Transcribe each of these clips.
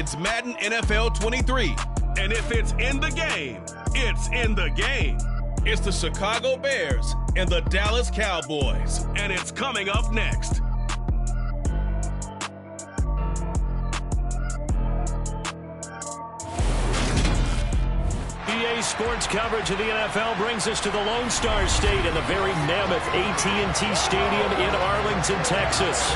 It's Madden NFL 23. And if it's in the game, it's in the game. It's the Chicago Bears and the Dallas Cowboys. And it's coming up next. EA Sports coverage of the NFL brings us to the Lone Star State in the very mammoth AT&T Stadium in Arlington, Texas.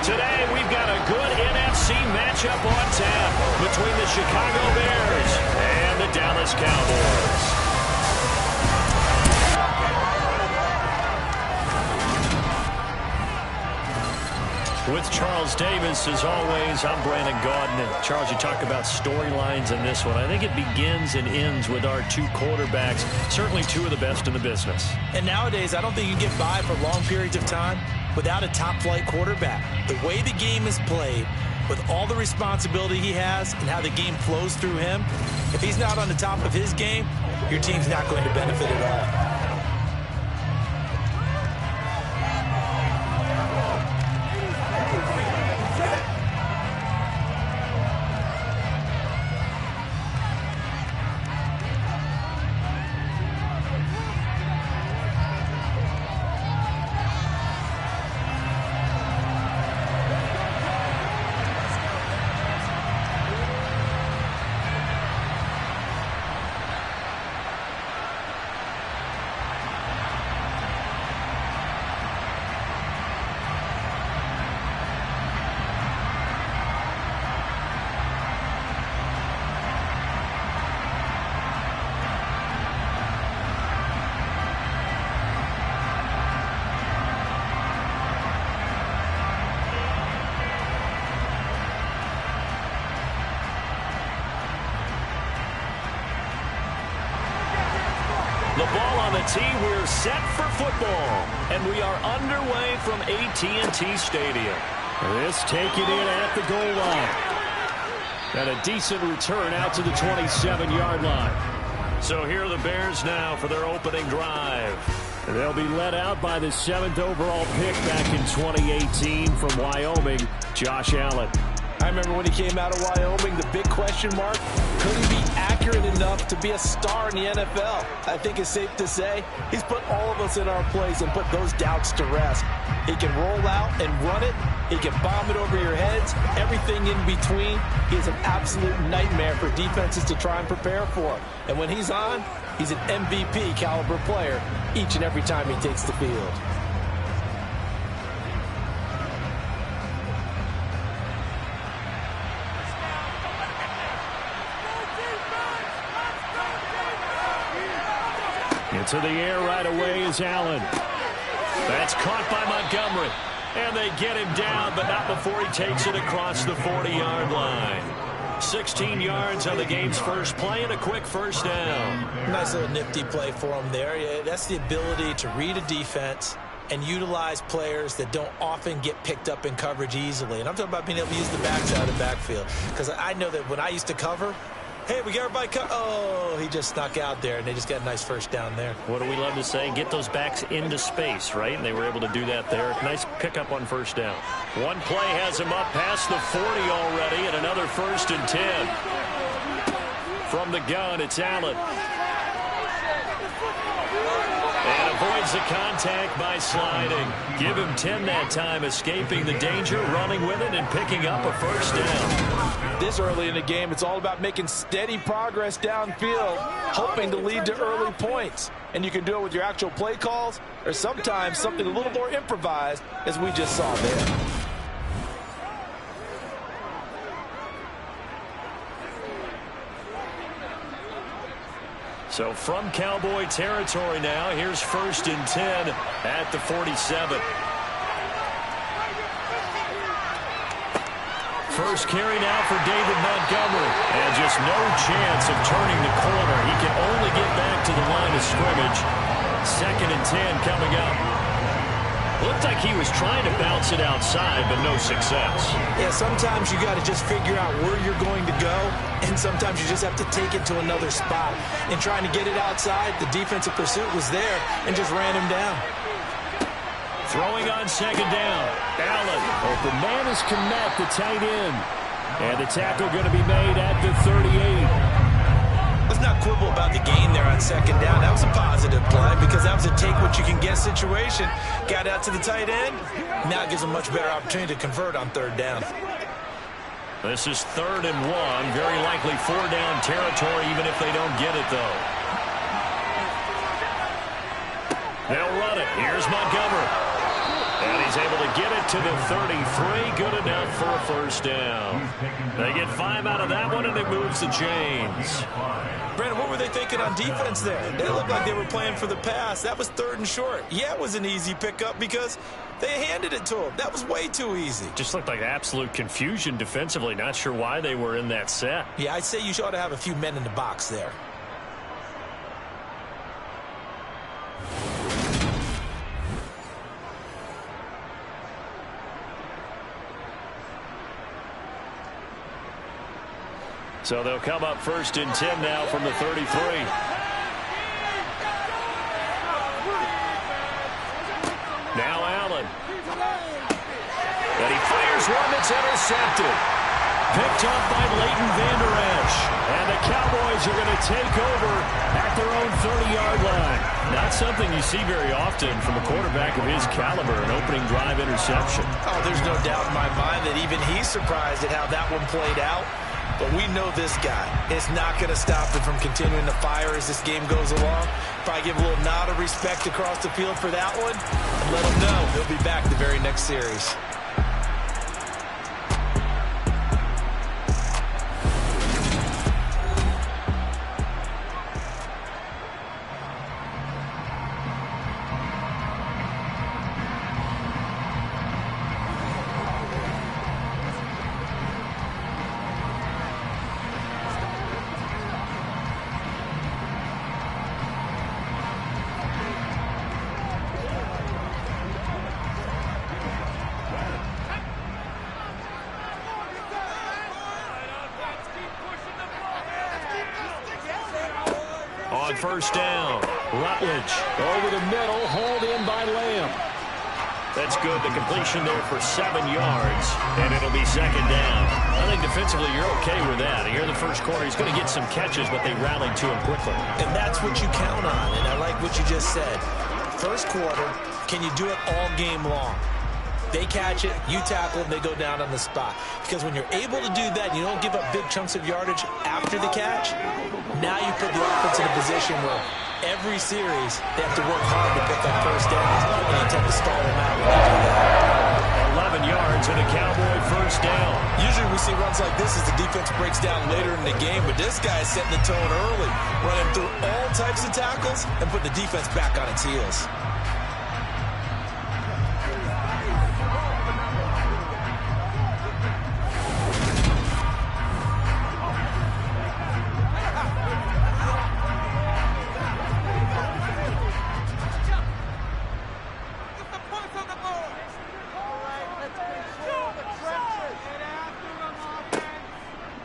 Today, we've got a good NFC matchup on tap between the Chicago Bears and the Dallas Cowboys. With Charles Davis, as always, I'm Brandon Gaudin. And Charles, you talk about storylines in this one. I think it begins and ends with our two quarterbacks, certainly two of the best in the business. And nowadays, I don't think you can get by for long periods of time without a top-flight quarterback. The way the game is played, with all the responsibility he has and how the game flows through him, if he's not on the top of his game, your team's not going to benefit at all. The ball on the tee, we're set for football. And we are underway from AT&T Stadium. This taken in at the goal line. And a decent return out to the 27-yard line. So here are the Bears now for their opening drive. And they'll be led out by the 7th overall pick back in 2018 from Wyoming, Josh Allen. I remember when he came out of Wyoming, the big question mark, could he be accurate enough to be a star in the NFL? I think it's safe to say he's put all of us in our place and put those doubts to rest. He can roll out and run it. He can bomb it over your heads. Everything in between. He is an absolute nightmare for defenses to try and prepare for. And when he's on, he's an MVP caliber player each and every time he takes the field. Into the air right away is Allen. That's caught by Montgomery. And they get him down, but not before he takes it across the 40-yard line. 16 yards on the game's first play and a quick first down. Nice little nifty play for him there. Yeah, that's the ability to read a defense and utilize players that don't often get picked up in coverage easily. And I'm talking about being able to use the backside of the backfield. Because I know that when I used to cover, hey, we got everybody oh, he just snuck out there, and they just got a nice first down there. What do we love to say? Get those backs into space, right? And they were able to do that there. Nice pickup on first down. One play has him up past the 40 already, and another 1st and 10. From the gun, it's Allen. And avoids the contact by sliding. Give him 10 that time, escaping the danger, running with it, and picking up a first down. This early in the game, it's all about making steady progress downfield, hoping to lead to early points. And you can do it with your actual play calls, or sometimes something a little more improvised, as we just saw there. So from Cowboy territory now, here's 1st and 10 at the 47. First carry now for David Montgomery. And just no chance of turning the corner. He can only get back to the line of scrimmage. 2nd and 10 coming up. Looked like he was trying to bounce it outside, but no success. Yeah, sometimes you got to just figure out where you're going to go, and sometimes you just have to take it to another spot. In trying to get it outside, the defensive pursuit was there and just ran him down. Throwing on 2nd down. Allen. Open man is Komet, the tight end. And the tackle going to be made at the 38. Let's not quibble about the gain there on second down. That was a positive play because that was a take-what-you-can-get situation. Got out to the tight end. Now it gives them a much better opportunity to convert on third down. This is 3rd and 1. Very likely 4-down territory, even if they don't get it, though. They'll run it. Here's Montgomery. And he's able to get it to the 33. Good enough for a first down. They get 5 out of that one, and it moves the chains. Brandon, what were they thinking on defense there? They looked like they were playing for the pass. That was 3rd and short. Yeah, it was an easy pickup because they handed it to him. That was way too easy. Just looked like absolute confusion defensively. Not sure why they were in that set. Yeah, I'd say you ought to have a few men in the box there. So they'll come up 1st and 10 now from the 33. Now Allen. And he fires one that's intercepted. Picked up by Leighton Vander Esch. And the Cowboys are going to take over at their own 30-yard line. Not something you see very often from a quarterback of his caliber, an opening drive interception. Oh, there's no doubt in my mind that even he's surprised at how that one played out. But we know this guy is not going to stop him from continuing to fire as this game goes along. Probably give a little nod of respect across the field for that one. And let him know he'll be back the very next series. On 1st down, Rutledge over the middle, hauled in by Lamb. That's good. The completion there for 7 yards, and it'll be 2nd down. I think defensively you're okay with that. Here in the first quarter, he's going to get some catches, but they rallied to him quickly. And that's what you count on, and I like what you just said. First quarter, can you do it all game long? They catch it, you tackle them, they go down on the spot. Because when you're able to do that, you don't give up big chunks of yardage after the catch. Now you put the offense in a position where every series they have to work hard to pick up first downs, and you tend to stall them out when they do that. 11 yards and a Cowboy first down. Usually we see runs like this as the defense breaks down later in the game, but this guy is setting the tone early, running through all types of tackles and putting the defense back on its heels.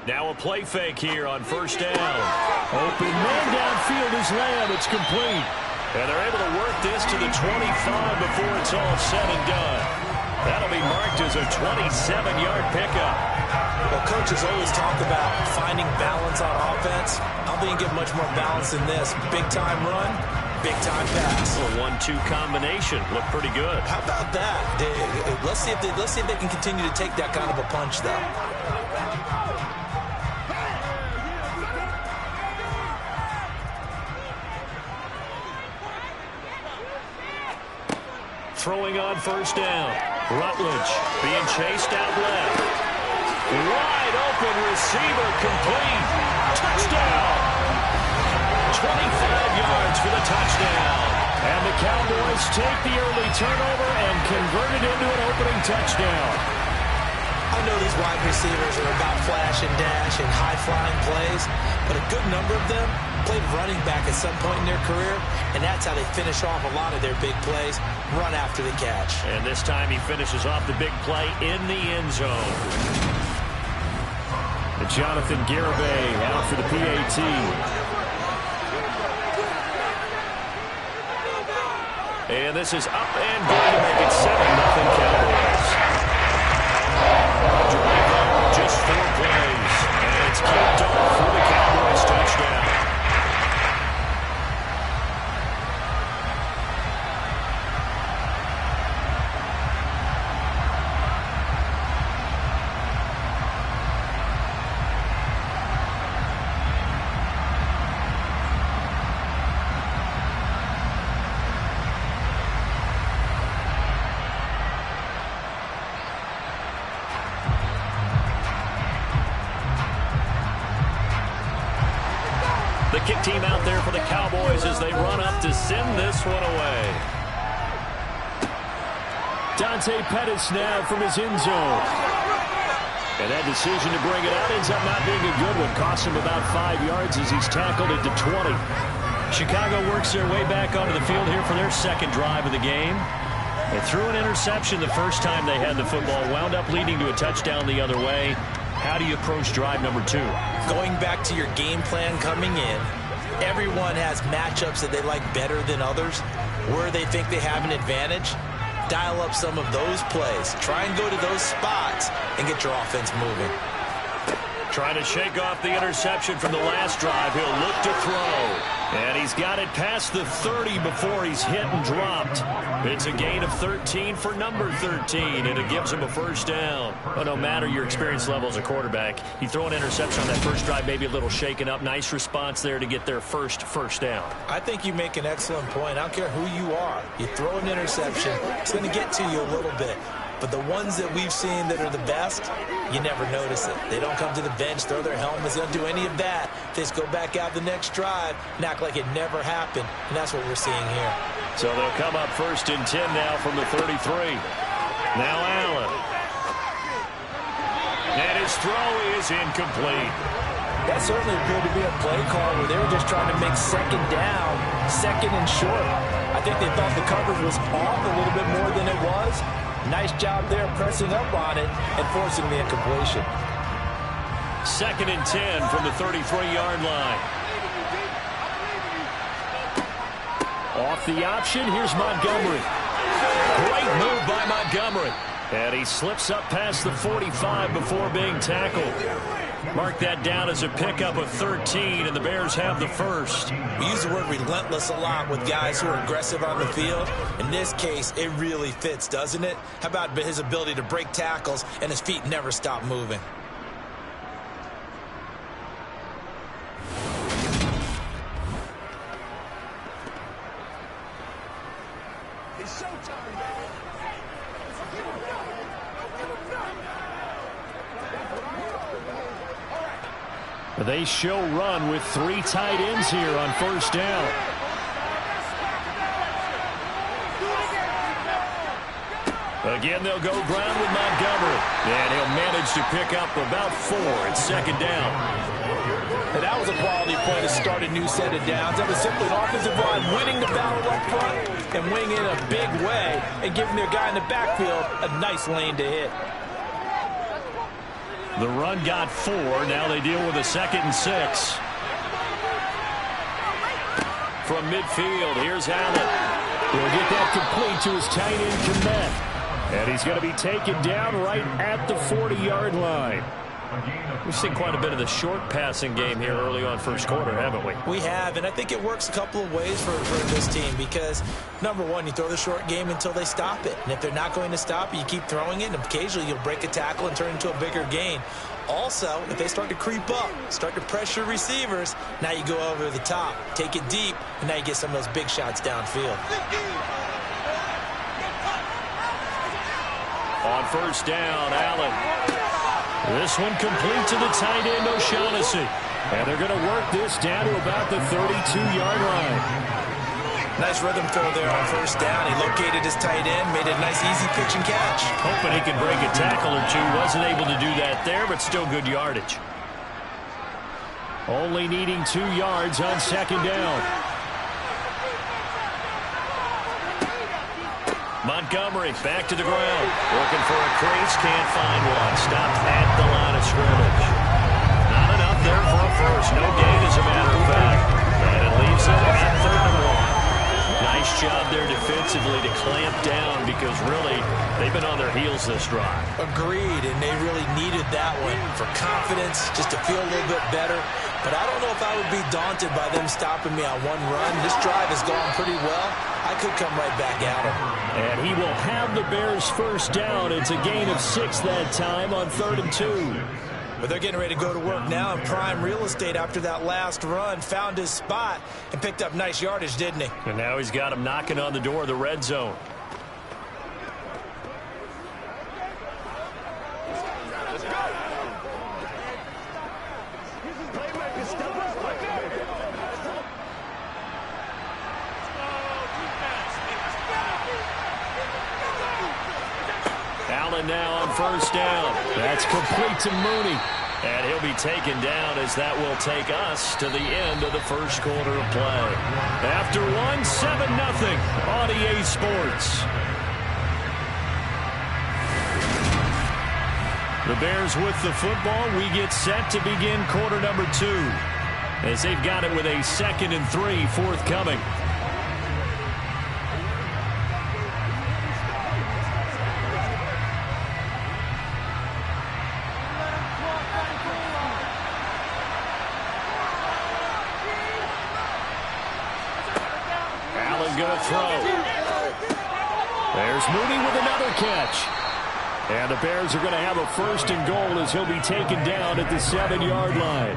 Now a play fake here on 1st down. Open man downfield is Lamb. It's complete. And they're able to work this to the 25 before it's all said and done. That'll be marked as a 27-yard pickup. Well, coaches always talk about finding balance on offense. I don't think you get much more balance than this. Big-time run, big-time pass. A 1-2 combination. Looked pretty good. How about that? Let's see if they can continue to take that kind of a punch, though. Throwing on 1st down. Rutledge being chased out left. Wide open receiver complete. Touchdown. 25 yards for the touchdown. And the Cowboys take the early turnover and convert it into an opening touchdown. I know these wide receivers are about flash and dash and high-flying plays, but a good number of them played running back at some point in their career, and that's how they finish off a lot of their big plays, run after the catch. And this time he finishes off the big play in the end zone. And Jonathan Garibay out for the PAT. And this is up and good to make it 7-0 Cowboys. just 4 plays. And it's kicked off for the Cowboys touchdown. The kick team out there for the Cowboys as they run up to send this one away. Dante Pettis now from his end zone. And that decision to bring it out ends up not being a good one. Costs him about 5 yards as he's tackled into 20. Chicago works their way back onto the field here for their second drive of the game. They threw an interception the first time they had the football, wound up leading to a touchdown the other way. How do you approach drive number 2? Going back to your game plan coming in, everyone has matchups that they like better than others. Where they think they have an advantage, dial up some of those plays. Try and go to those spots and get your offense moving. Trying to shake off the interception from the last drive. He'll look to throw. And he's got it past the 30 before he's hit and dropped. It's a gain of 13 for number 13, and it gives him a first down. But no matter your experience level as a quarterback, you throw an interception on that first drive, maybe a little shaken up. Nice response there to get their first down. I think you make an excellent point. I don't care who you are. You throw an interception, it's going to get to you a little bit. But the ones that we've seen that are the best, you never notice it. They don't come to the bench, throw their helmets, they don't do any of that. They just go back out the next drive and act like it never happened. And that's what we're seeing here. So they'll come up 1st and 10 now from the 33. Now Allen. And his throw is incomplete. That certainly appeared to be a play call where they were just trying to make second down, second and short. I think they thought the coverage was off a little bit more than it was. Nice job there pressing up on it and forcing the incompletion. 2nd and 10 from the 33-yard line. Off the option, here's Montgomery. Great move by Montgomery. And he slips up past the 45 before being tackled. Mark that down as a pickup of 13, and the Bears have the first. We use the word relentless a lot with guys who are aggressive on the field. In this case, it really fits, doesn't it? How about his ability to break tackles and his feet never stop moving? It's showtime, baby. They show run with 3 tight ends here on 1st down. Again, they'll go ground with Montgomery. And he'll manage to pick up about 4 at 2nd down. And that was a quality play to start a new set of downs. That was simply an offensive line winning the battle up front and winning in a big way and giving their guy in the backfield a nice lane to hit. The run got 4. Now they deal with a 2nd and 6. From midfield, here's Allen. He'll get that complete to his tight end, Kmet. And he's going to be taken down right at the 40-yard line. We've seen quite a bit of the short passing game here early on 1st quarter, haven't we? We have, and I think it works a couple of ways for this team because, number one, you throw the short game until they stop it. And if they're not going to stop it, you keep throwing it, and occasionally you'll break a tackle and turn it into a bigger gain. Also, if they start to creep up, start to pressure receivers, now you go over the top, take it deep, and now you get some of those big shots downfield. On 1st down, Allen. This one complete to the tight end, O'Shaughnessy. And they're going to work this down to about the 32-yard line. Nice rhythm throw there on 1st down. He located his tight end, made a nice easy pitch and catch. Hoping he could break a tackle or two. Wasn't able to do that there, but still good yardage. Only needing 2 yards on 2nd down. Montgomery back to the ground. Looking for a crease, can't find one. Stopped at the line of scrimmage. Not enough there for a first. No gain, as a matter of fact. And it leaves him at 3rd and 1. Nice Nice job there defensively to clamp down because really they've been on their heels this drive. Agreed, and they really needed that one for confidence, just to feel a little bit better. But I don't know if I would be daunted by them stopping me on one run. This drive has gone pretty well. I could come right back at him. And he will have the Bears first down. It's a gain of 6 that time on 3rd and 2. But they're getting ready to go to work now in prime real estate after that last run. Found his spot and picked up nice yardage, didn't he? And now he's got him knocking on the door of the red zone. Allen now on first down. That's complete to Mooney. And he'll be taken down as that will take us to the end of the first quarter of play. After one, 7-0 on EA Sports. The Bears with the football. We get set to begin quarter number 2 as they've got it with a 2nd and 3 forthcoming. Going to throw. There's Mooney with another catch. And the Bears are going to have a 1st and goal as he'll be taken down at the 7-yard line.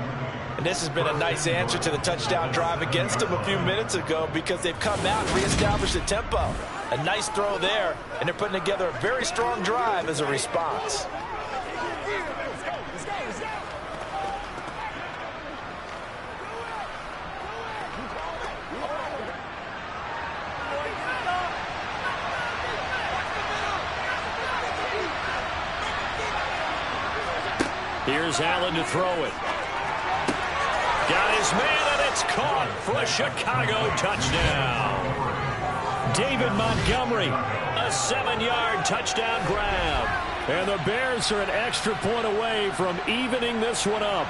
And this has been a nice answer to the touchdown drive against them a few minutes ago because they've come out and reestablished the tempo. A nice throw there, and they're putting together a very strong drive as a response. Here's Allen to throw it. Got his man, and it's caught for a Chicago touchdown. David Montgomery, a 7-yard touchdown grab. And the Bears are an extra point away from evening this one up.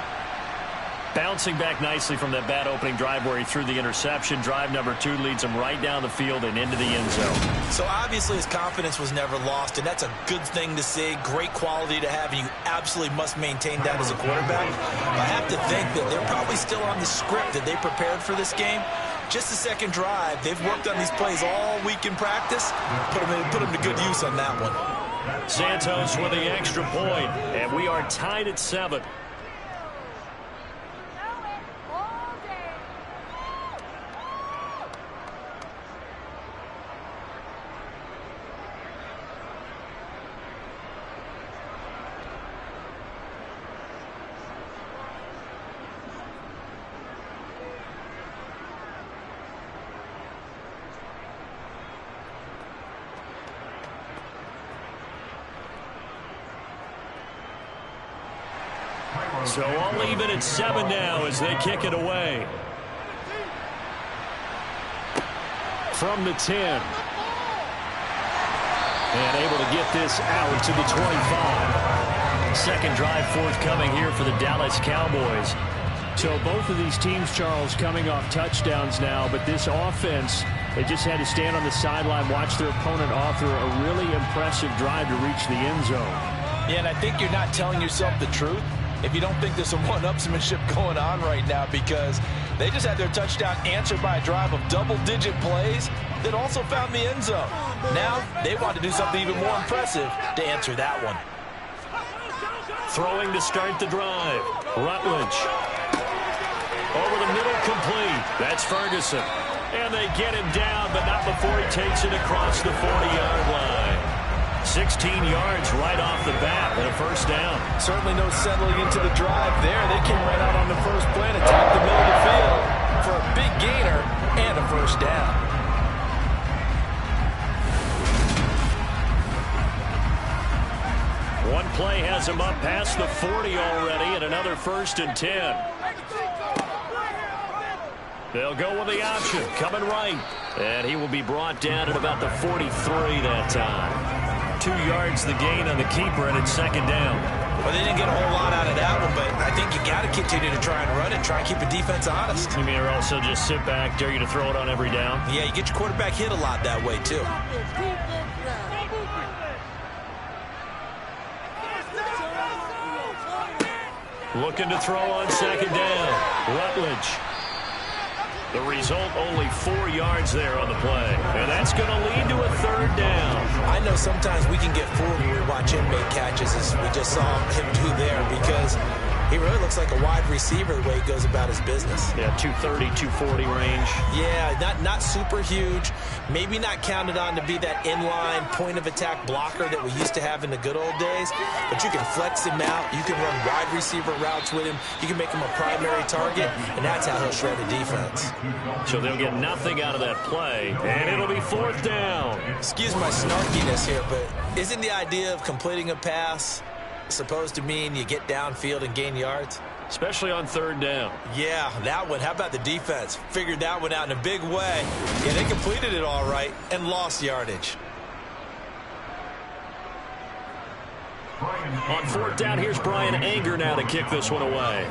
Bouncing back nicely from that bad opening drive where he threw the interception. Drive number 2 leads him right down the field and into the end zone. So obviously his confidence was never lost, and that's a good thing to see. Great quality to have, and you absolutely must maintain that as a quarterback. I have to think that they're probably still on the script that they prepared for this game. Just the second drive. They've worked on these plays all week in practice. Put them to good use on that one. Santos with the extra point, and we are tied at 7. So all even at 7 now as they kick it away. From the 10. And able to get this out to the 25. Second drive forthcoming here for the Dallas Cowboys. So both of these teams, Charles, coming off touchdowns now, but this offense, they just had to stand on the sideline, watch their opponent author a really impressive drive to reach the end zone. Yeah, and I think you're not telling yourself the truth if you don't think there's some one-upsmanship going on right now, because they just had their touchdown answered by a drive of double-digit plays that also found the end zone. Now they want to do something even more impressive to answer that one. Throwing to start the drive. Rutledge. Over the middle, complete. That's Ferguson. And they get him down, but not before he takes it across the 40-yard line. 16 yards right off the bat and a first down. Certainly no settling into the drive there. They came right out on the first play and attacked the middle of the field for a big gainer and a first down. One play has him up past the 40 already, and another 1st and 10. They'll go with the option, coming right. And he will be brought down at about the 43 that time. 2 yards the gain on the keeper, and it's 2nd down. Well, they didn't get a whole lot out of that one, but I think you got to continue to try and run it, try and keep the defense honest. You mean or also just sit back, dare you to throw it on every down? Yeah, you get your quarterback hit a lot that way, too. Looking to throw on second down. Rutledge. The result, only 4 yards there on the play. And that's going to lead to a third down. I know sometimes we can get fooled when we watch him make catches, as we just saw him do there, because he really looks like a wide receiver the way he goes about his business. Yeah, 230, 240 range. Yeah, not super huge. Maybe not counted on to be that inline point-of-attack blocker that we used to have in the good old days. But you can flex him out. You can run wide receiver routes with him. You can make him a primary target, and that's how he'll shred the defense. So they'll get nothing out of that play, and it'll be fourth down. Excuse my snarkiness here, but isn't the idea of completing a pass supposed to mean you get downfield and gain yards? Especially on third down. Yeah, that one. How about the defense? Figured that one out in a big way. Yeah, they completed it all right and lost yardage. On fourth down, here's Brian Anger now to kick this one away.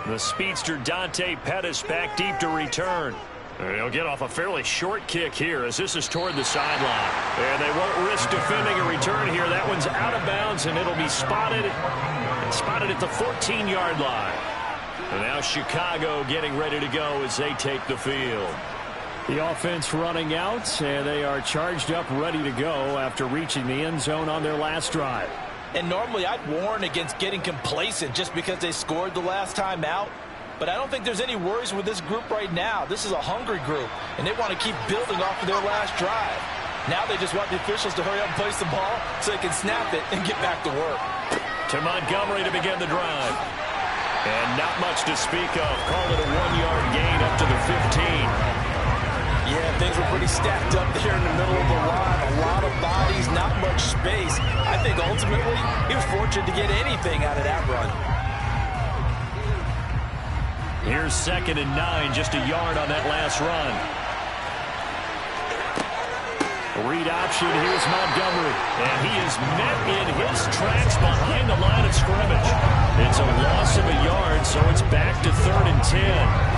The speedster Dante Pettis back deep to return. He'll get off a fairly short kick here as this is toward the sideline. And they won't risk defending a return here. That one's out of bounds, and it'll be spotted at the 14-yard line. And now Chicago getting ready to go as they take the field. The offense running out, and they are charged up, ready to go after reaching the end zone on their last drive. And normally I'd warn against getting complacent just because they scored the last time out. But I don't think there's any worries with this group right now. This is a hungry group, and they want to keep building off of their last drive. Now they just want the officials to hurry up and place the ball so they can snap it and get back to work. To Montgomery to begin the drive. And not much to speak of. Call it a 1-yard gain up to the 15. Yeah, things were pretty stacked up there in the middle of the line. A lot of bodies, not much space. I think ultimately he was fortunate to get anything out of that run. Here's 2nd and 9, just a yard on that last run. Read option, here's Montgomery. And he is met in his tracks behind the line of scrimmage. It's a loss of a yard, so it's back to 3rd and 10.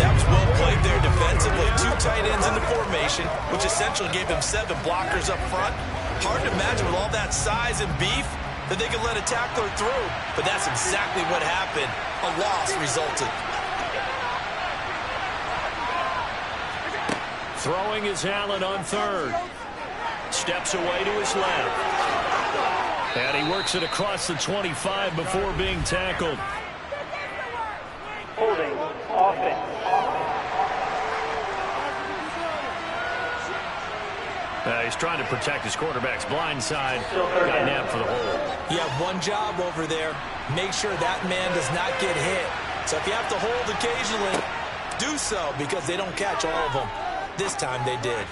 That was well played there defensively. 2 tight ends in the formation, which essentially gave them 7 blockers up front. Hard to imagine with all that size and beef that they could let a tackler through. But that's exactly what happened. A loss resulted. Throwing is Allen on 3rd. Steps away to his left. And he works it across the 25 before being tackled. Holding offense. He's trying to protect his quarterback's blind side. Got nabbed for the hold. You have one job over there. Make sure that man does not get hit. So if you have to hold occasionally, do so, because they don't catch all of them. This time they did.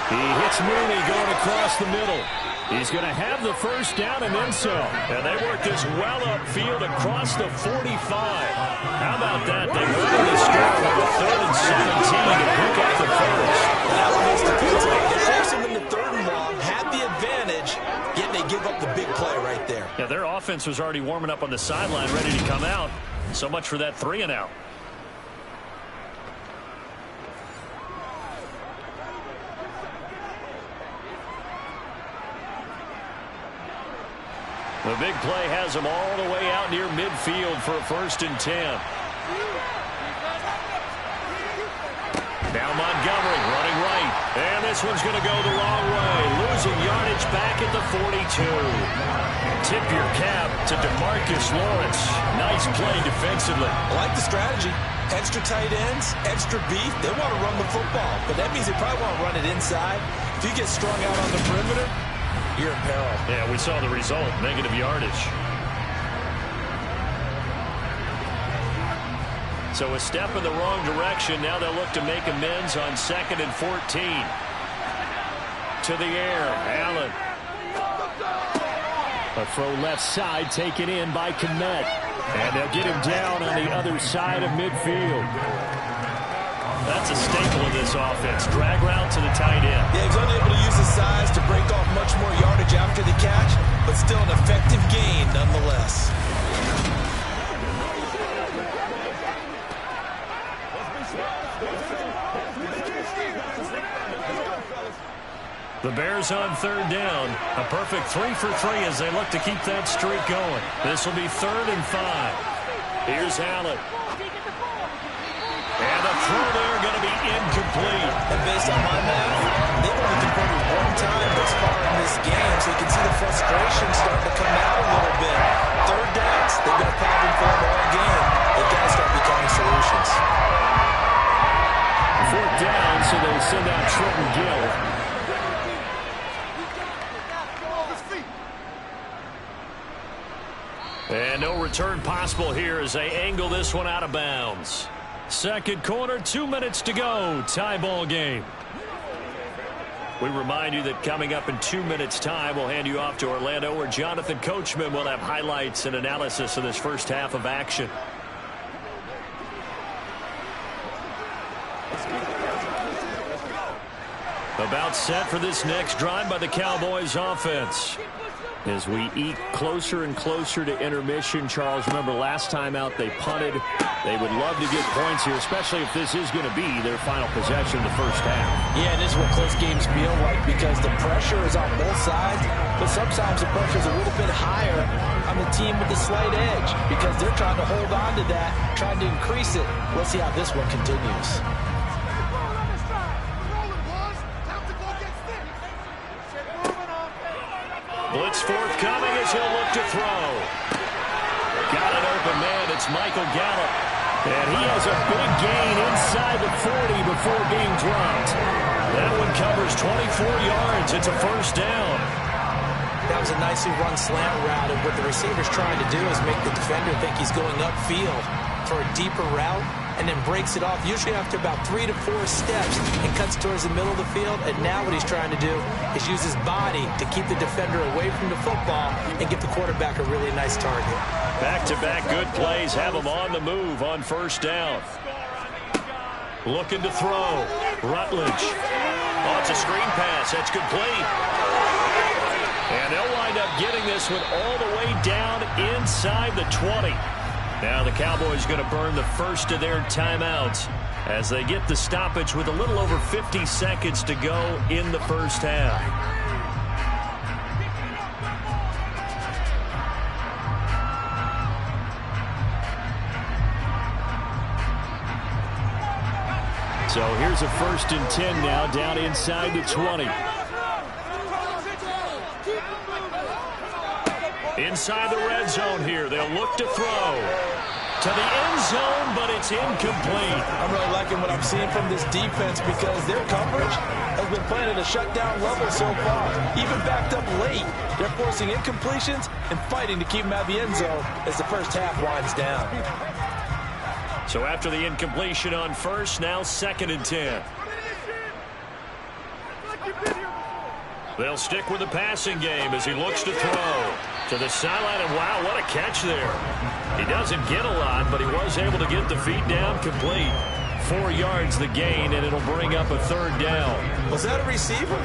He hits Mooney going across the middle. He's going to have the first down and then some. And they work this well upfield across the 45. How about that? They weather the storm with a 3rd and 17 to pick up the first. That one is defensively. They force him into 3rd and long, had the advantage, yet they give up the big play right there. Yeah, their offense was already warming up on the sideline, ready to come out. So much for that 3 and out. The big play has them all the way out near midfield for a 1st and 10. Now Montgomery running right. And this one's going to go the wrong way. Losing yardage back at the 42. Tip your cap to DeMarcus Lawrence. Nice play defensively. I like the strategy. Extra tight ends, extra beef. They want to run the football, but that means they probably want to run it inside. If you get strung out on the perimeter, you're in peril. Yeah, we saw the result. Negative yardage. So a step in the wrong direction. Now they'll look to make amends on 2nd and 14. To the air, Allen. A throw left side taken in by Kmet. And they'll get him down on the other side of midfield. That's a staple of this offense. Drag route to the tight end. Yeah, he was unable to use his size to break off much more yardage after the catch, but still an effective gain nonetheless. The Bears on third down. A perfect 3 for 3 as they look to keep that streak going. This will be 3rd and 5. Here's Allen. And the throw there going to be incomplete. And based on my math, they've only converted one time thus far in this game, so you can see the frustration starting to come out a little bit. Third downs, they've been a problem for them all game. They've got to start becoming solutions. 4th down, so they send out Trenton Gill. And no return possible here as they angle this one out of bounds. Second quarter, 2 minutes to go. Tie ball game. We remind you that coming up in 2 minutes' time, we'll hand you off to Orlando, where Jonathan Coachman will have highlights and analysis of this first half of action. About set for this next drive by the Cowboys offense. As we eke closer and closer to intermission, Charles, remember last time out they punted. They would love to get points here, especially if this is going to be their final possession of the first half. Yeah, and this is what close games feel like because the pressure is on both sides, but sometimes the pressure is a little bit higher on the team with the slight edge because they're trying to hold on to that, trying to increase it. Let's see how this one continues. Blitz forthcoming as he'll look to throw. Got an open man. It's Michael Gallup. And he has a big gain inside the 40 before being dropped. That one covers 24 yards. It's a first down. That was a nicely run slant route. And what the receiver's trying to do is make the defender think he's going upfield for a deeper route and then breaks it off, usually after about 3 to 4 steps, and cuts towards the middle of the field. And now what he's trying to do is use his body to keep the defender away from the football and give the quarterback a really nice target. Back-to-back good plays have him on the move on first down. Looking to throw. Rutledge. Oh, it's a screen pass. That's complete. And they'll wind up getting this one all the way down inside the 20. Now the Cowboys going to burn the first of their timeouts as they get the stoppage with a little over 50 seconds to go in the first half. So here's a 1st and 10 now down inside the 20. Inside the red zone here. They'll look to throw to the end zone, but it's incomplete. I'm really liking what I'm seeing from this defense because their coverage has been playing at a shutdown level so far. Even backed up late, they're forcing incompletions and fighting to keep them out of the end zone as the first half winds down. So after the incompletion on first, now 2nd and 10. They'll stick with the passing game as he looks to throw to the sideline, and wow, what a catch there. He doesn't get a lot, but he was able to get the feet down complete. 4 yards the gain, and it'll bring up a 3rd down. Was that a receiver?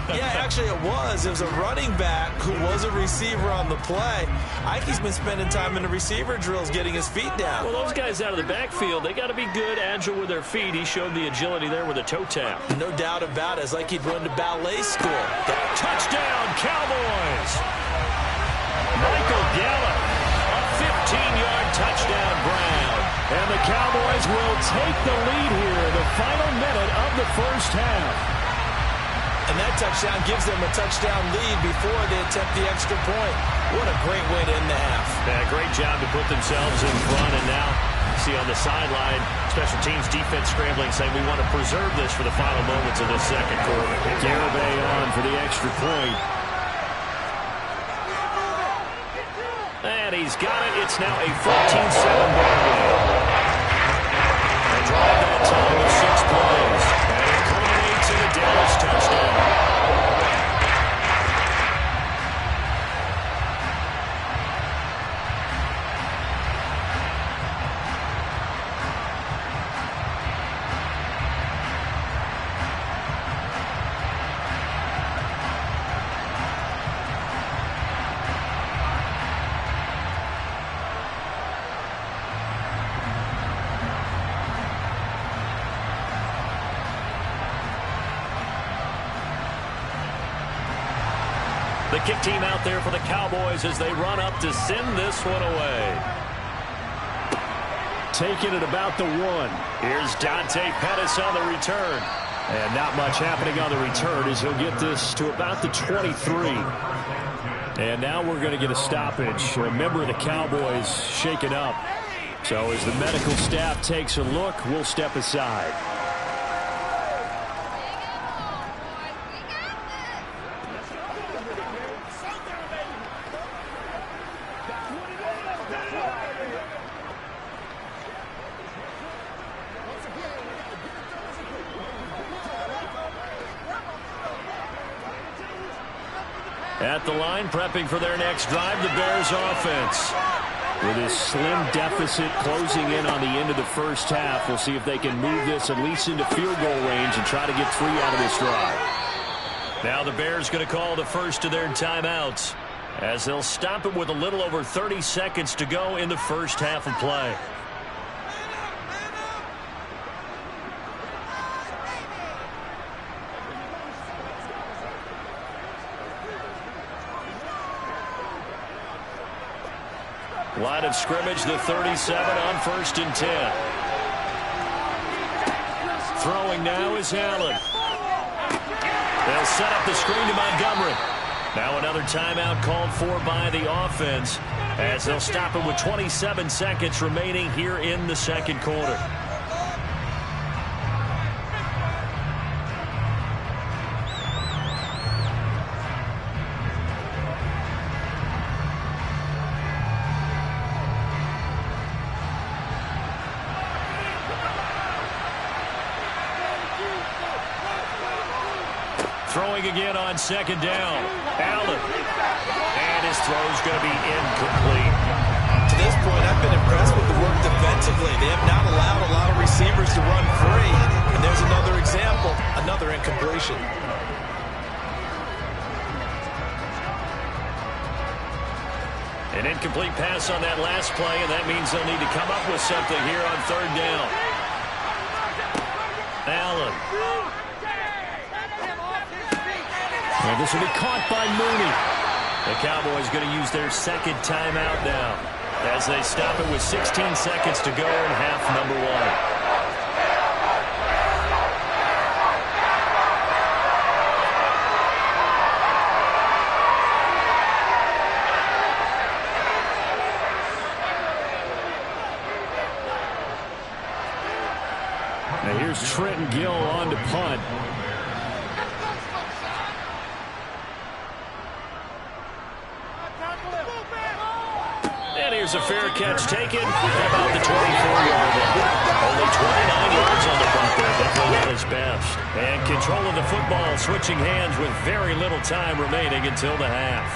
Yeah, actually it was. It was a running back who was a receiver on the play. Ikey's been spending time in the receiver drills getting his feet down. Well, those guys out of the backfield, they got to be good, agile with their feet. He showed the agility there with a toe tap. No doubt about it. It's like he'd run to ballet school. Touchdown, Cowboys! Michael Gallup, a 15-yard touchdown ground. And the Cowboys will take the lead here in the final minute of the first half. And that touchdown gives them a touchdown lead before they attempt the extra point. What a great way to end the half. Yeah, great job to put themselves in front. And now, see on the sideline, special teams defense scrambling, saying we want to preserve this for the final moments of this second quarter. Garibay on for the extra point. And he's got it. It's now a 14-7 ball game. A drive that time with 6 plays. And it culminates in a Dallas touchdown. The kick team out there for the Cowboys as they run up to send this one away. Taking it about the 1. Here's Dante Pettis on the return. And not much happening on the return as he'll get this to about the 23. And now we're going to get a stoppage. A member of the Cowboys shaken up. So as the medical staff takes a look, we'll step aside. At the line, prepping for their next drive, the Bears offense. With this slim deficit closing in on the end of the first half, we'll see if they can move this at least into field goal range and try to get 3 out of this drive. Now the Bears going to call the first of their timeouts as they'll stop it with a little over 30 seconds to go in the first half of play. Line of scrimmage, the 37 on 1st and 10. Throwing now is Allen. They'll set up the screen to Montgomery. Now another timeout called for by the offense as they'll stop it with 27 seconds remaining here in the second quarter. Throwing again on 2nd down. Allen. And his throw's going to be incomplete. To this point, I've been impressed with the work defensively. They have not allowed a lot of receivers to run free. And there's another example, another incompletion. An incomplete pass on that last play, and that means they'll need to come up with something here on 3rd down. Allen. And this will be caught by Mooney. The Cowboys going to use their second timeout now as they stop it with 16 seconds to go in half number 1. Now here's Trenton Gill on to punt. And here's a fair catch taken at about the 24-yard line. Only 29 yards on the punt there. Definitely not his best. And control of the football, switching hands with very little time remaining until the half.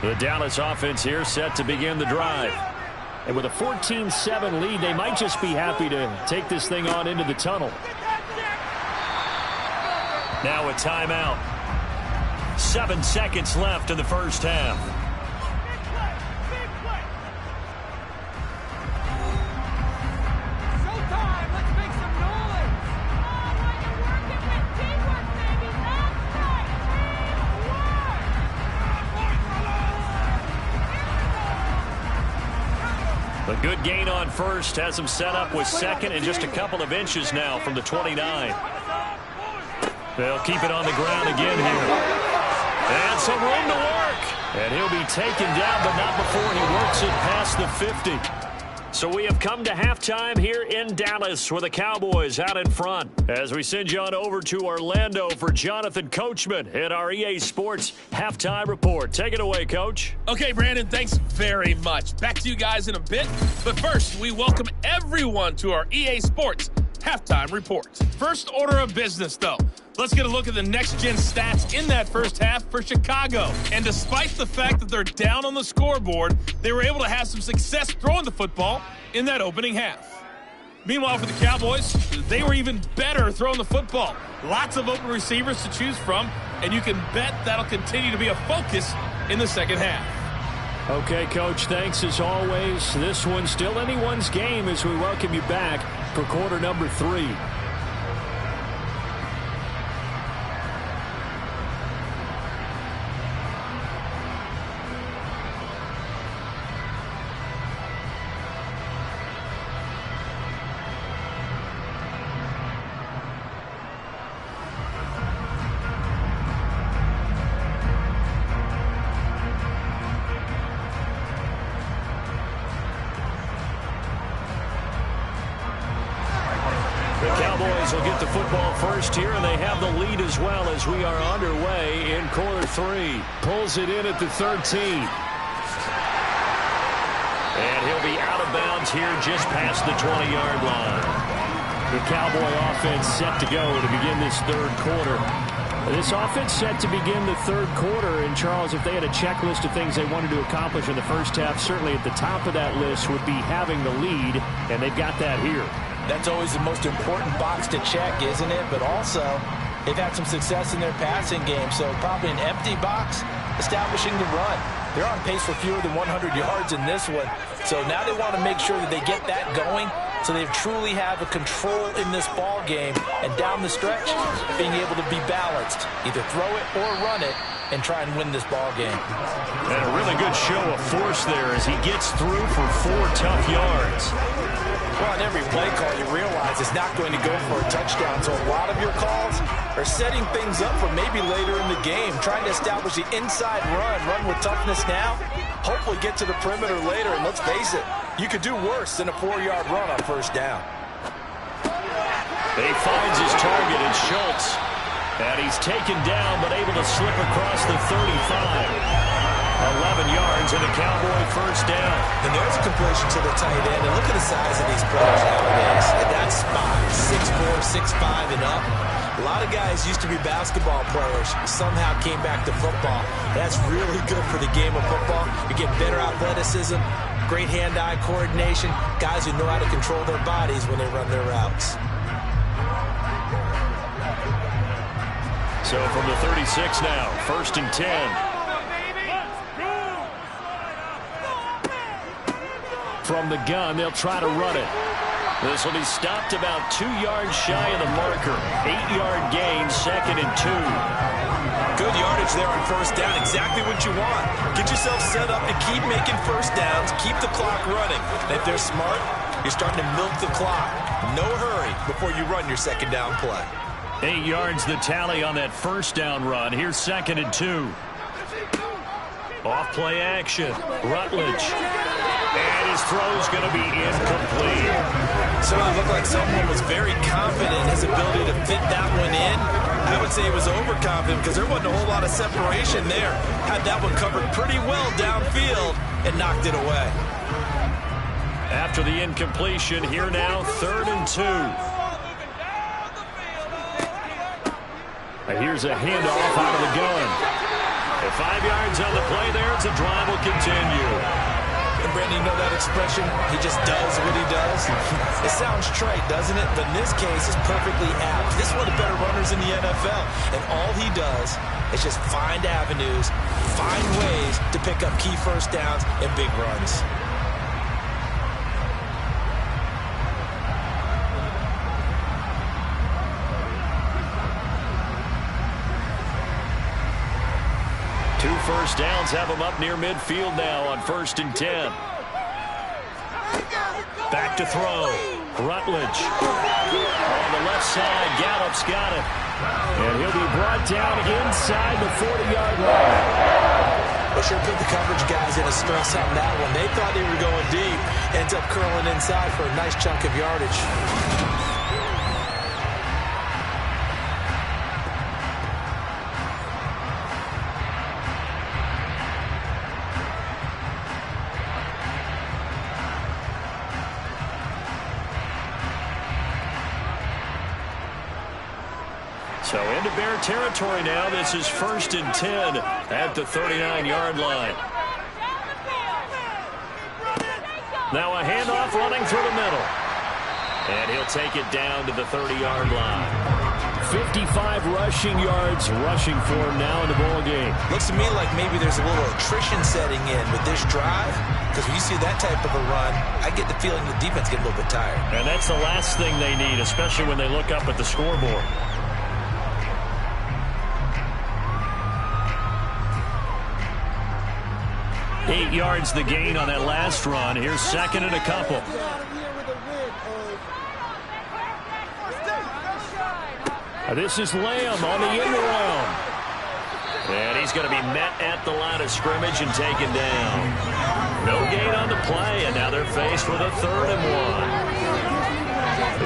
The Dallas offense here set to begin the drive. And with a 14-7 lead, they might just be happy to take this thing on into the tunnel. Now a timeout. 7 seconds left in the first half. A good gain on first has them set up with second and just a couple of inches now from the 29. They'll keep it on the ground again here. And some room to work. And he'll be taken down, but not before he works it past the 50. So we have come to halftime here in Dallas with the Cowboys out in front. As we send you on over to Orlando for Jonathan Coachman in our EA Sports Halftime Report. Take it away, Coach. Okay, Brandon, thanks very much. Back to you guys in a bit. But first, we welcome everyone to our EA Sports Halftime Report. First order of business, though. Let's get a look at the next-gen stats in that first half for Chicago. And despite the fact that they're down on the scoreboard, they were able to have some success throwing the football in that opening half. Meanwhile, for the Cowboys, they were even better throwing the football. Lots of open receivers to choose from, and you can bet that'll continue to be a focus in the second half. Okay, Coach, thanks as always. This one's still anyone's game as we welcome you back for quarter number 3. Cowboys will get the football first here, and they have the lead as well as we are underway in quarter 3. Pulls it in at the 13. And he'll be out of bounds here just past the 20-yard line. The Cowboy offense set to go to begin this third quarter. This offense set to begin the third quarter, and Charles, if they had a checklist of things they wanted to accomplish in the first half, certainly at the top of that list would be having the lead, and they've got that here. That's always the most important box to check, isn't it? But also, they've had some success in their passing game, so probably an empty box establishing the run. They're on pace for fewer than 100 yards in this one, so now they want to make sure that they get that going so they truly have a control in this ball game, and down the stretch, being able to be balanced, either throw it or run it, and try and win this ball game. And a really good show of force there as he gets through for 4 tough yards. Well, on every play call, you realize it's not going to go for a touchdown. So a lot of your calls are setting things up for maybe later in the game, trying to establish the inside run with toughness now, hopefully get to the perimeter later. And let's face it, you could do worse than a 4-yard run on first down. He finds his target in Schultz. And he's taken down, but able to slip across the 35. 11 yards and a Cowboy first down. And there's a completion to the tight end. And look at the size of these players nowadays. At that spot, 6'4", 6'5", and up. A lot of guys used to be basketball players, somehow came back to football. That's really good for the game of football. You get better athleticism, great hand-eye coordination, guys who know how to control their bodies when they run their routes. So from the 36 now, 1st and 10. From the gun, they'll try to run it. This will be stopped about 2 yards shy of the marker. 8-yard gain, 2nd and 2. Good yardage there on first down. Exactly what you want. Get yourself set up and keep making first downs. Keep the clock running. And if they're smart, you're starting to milk the clock. No hurry before you run your second down play. 8 yards the tally on that first down run. Here's 2nd and 2. Off play action. Rutledge. And his throw's going to be incomplete. So it looked like someone was very confident in his ability to fit that one in. I would say he was overconfident because there wasn't a whole lot of separation there. Had that one covered pretty well downfield and knocked it away. After the incompletion, here now, 3rd and 2. And here's a handoff out of the gun. At 5 yards on the play there, the drive will continue. And Brandon, you know that expression? He just does what he does. It sounds trite, doesn't it? But in this case, it's perfectly apt. This is one of the better runners in the NFL. And all he does is just find avenues, find ways to pick up key first downs and big runs. Two first downs have him up near midfield now on 1st and 10. Back to throw. Rutledge. On the left side, Gallup's got it. And he'll be brought down inside the 40-yard line. Well, sure put the coverage guys in a stress on that one. They thought they were going deep. Ends up curling inside for a nice chunk of yardage. So into Bear territory now. This is 1st and 10 at the 39-yard line. Now a handoff running through the middle. And he'll take it down to the 30-yard line. 55 rushing yards rushing for him now in the ball game. Looks to me like maybe there's a little attrition setting in with this drive, because when you see that type of a run, I get the feeling the defense get a little bit tired. And that's the last thing they need, especially when they look up at the scoreboard. Eight yards the gain on that last run. Here's second and a couple. This is Lamb on the end around. And he's going to be met at the line of scrimmage and taken down. No gain on the play, and now they're faced with a 3rd and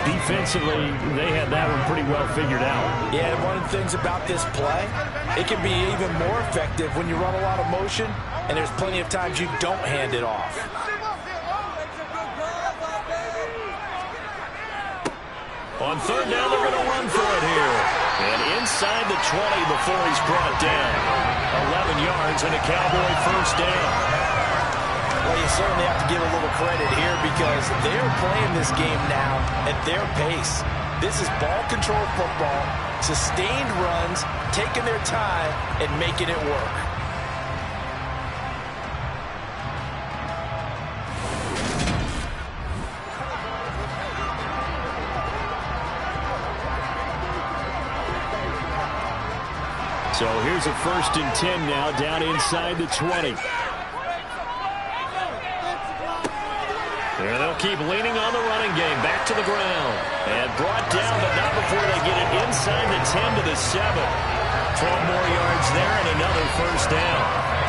1. Defensively, they had that one pretty well figured out. Yeah, and one of the things about this play, it can be even more effective when you run a lot of motion, and there's plenty of times you don't hand it off. On 3rd down, they're going to run for it here. And inside the 20 before he's brought down. 11 yards and a Cowboy 1st down. Well, you certainly have to give a little credit here because they're playing this game now at their pace. This is ball control football, sustained runs, taking their time, and making it work. So here's a 1st and 10 now down inside the 20. There they'll keep leaning on the running game. Back to the ground. And brought down, but not before they get it inside the 10 to the 7. 12 more yards there and another 1st down.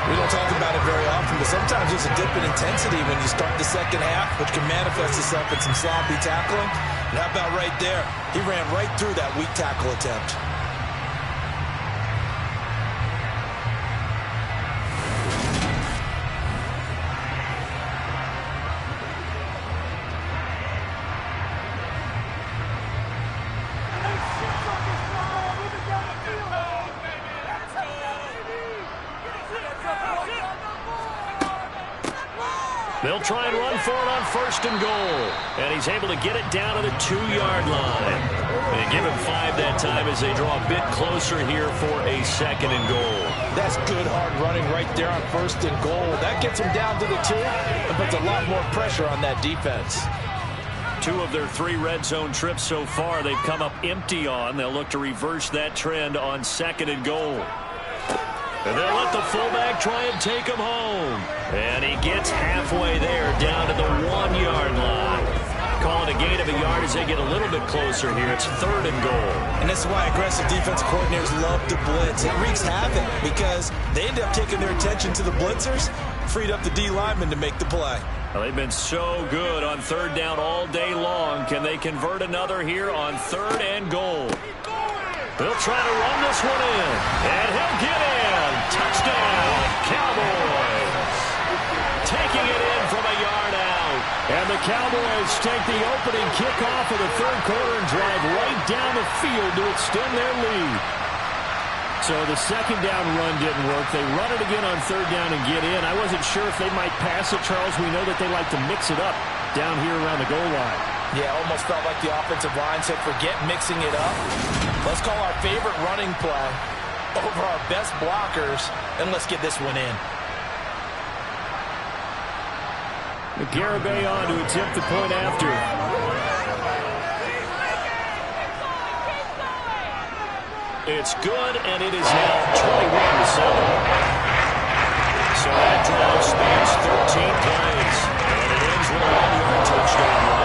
We don't talk about it very often, but sometimes there's a dip in intensity when you start the second half, which can manifest itself in some sloppy tackling. And how about right there? He ran right through that weak tackle attempt. They'll try and run for it on 1st and goal. And he's able to get it down to the 2-yard line. They give him 5 that time as they draw a bit closer here for a 2nd and goal. That's good hard running right there on 1st and goal. That gets him down to the 2 and puts a lot more pressure on that defense. 2 of their 3 red zone trips so far they've come up empty on. They'll look to reverse that trend on 2nd and goal. And they'll let the fullback try and take him home. And he gets halfway there down to the 1-yard line. Calling a gain of a yard as they get a little bit closer here. It's 3rd and goal. And this is why aggressive defensive coordinators love to blitz. It wreaks havoc because they end up taking their attention to the blitzers, freed up the D lineman to make the play. Well, they've been so good on 3rd down all day long. Can they convert another here on 3rd and goal? They'll try to run this one in. And he'll get in. Touchdown, Cowboys. Taking it in from a yard out. And the Cowboys take the opening kickoff of the 3rd quarter and drive right down the field to extend their lead. So the 2nd down run didn't work. They run it again on 3rd down and get in. I wasn't sure if they might pass it, Charles. We know that they like to mix it up down here around the goal line. Yeah, almost felt like the offensive line said, forget mixing it up. Let's call our favorite running play over our best blockers, and let's get this one in. Garibay on to attempt the point after. It's good, and it is now 21-7. So that drive spans 13 plays, and it ends with a 1-yard touchdown run.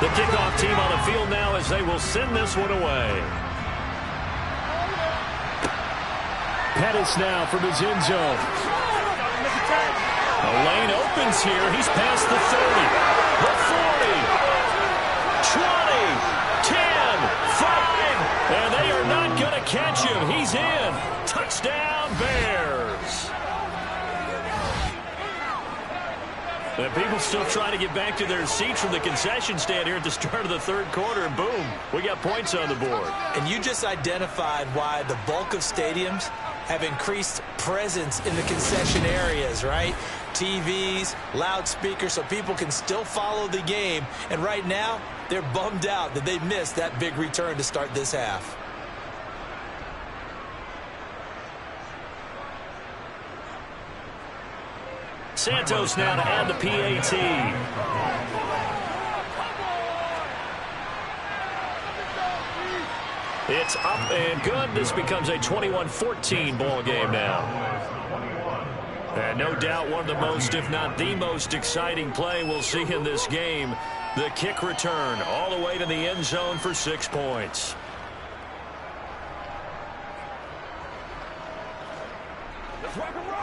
The kickoff team on the field now as they will send this one away. Pettis now from his end zone. The lane opens here. He's past the 30, the 40, 20, 10, 5, and they are not going to catch him. He's in. Touchdown, Bears. And people still trying to get back to their seats from the concession stand here at the start of the third quarter, and boom, we got points on the board. And you just identified why the bulk of stadiums have increased presence in the concession areas, right? TVs, loudspeakers, so people can still follow the game. And right now, they're bummed out that they missed that big return to start this half. Santos now to add the PAT. It's up and good. This becomes a 21-14 ball game now. And no doubt one of the most, if not the most exciting play we'll see in this game. The kick return all the way to the end zone for 6 points. Let's rock and roll.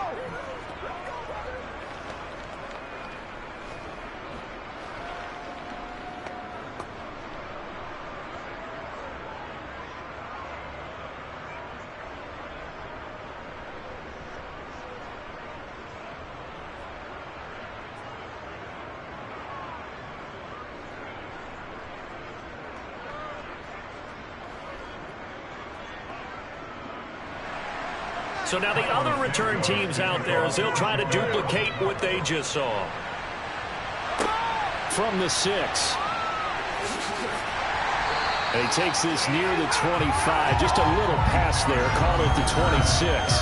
So now the other return teams out there as they'll try to duplicate what they just saw. From the 6. And he takes this near the 25. Just a little pass there. Call it the 26.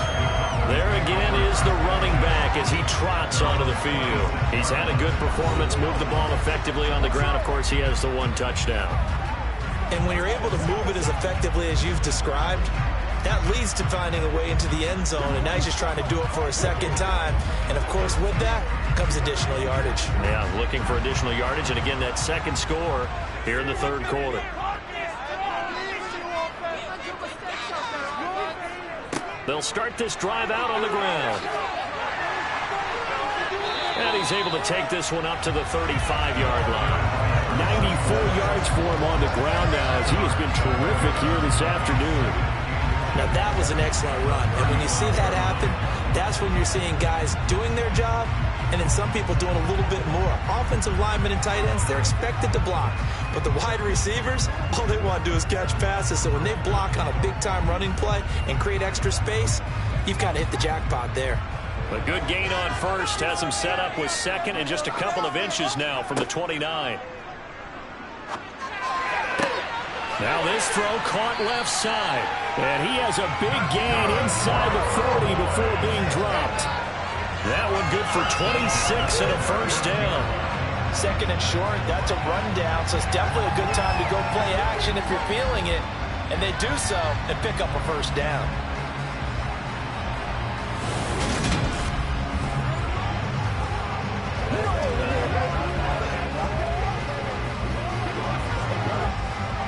There again is the running back as he trots onto the field. He's had a good performance, moved the ball effectively on the ground. Of course, he has the 1 touchdown. And when you're able to move it as effectively as you've described, that leads to finding a way into the end zone, and now he's just trying to do it for a second time. And, of course, with that comes additional yardage. Yeah, looking for additional yardage, and again, that second score here in the third quarter. They'll start this drive out on the ground. And he's able to take this one up to the 35-yard line. 94 yards for him on the ground now as he has been terrific here this afternoon. Now, that was an excellent run. And when you see that happen, that's when you're seeing guys doing their job and then some people doing a little bit more. Offensive linemen and tight ends, they're expected to block. But the wide receivers, all they want to do is catch passes. So when they block on a big-time running play and create extra space, you've kind of hit the jackpot there. A good gain on first has him set up with second and just a couple of inches now from the 29. Now this throw caught left side. And he has a big gain inside the 40 before being dropped. That one good for 26 and a first down. Second and short, that's a rundown, so it's definitely a good time to go play action if you're feeling it. And they do so and pick up a first down.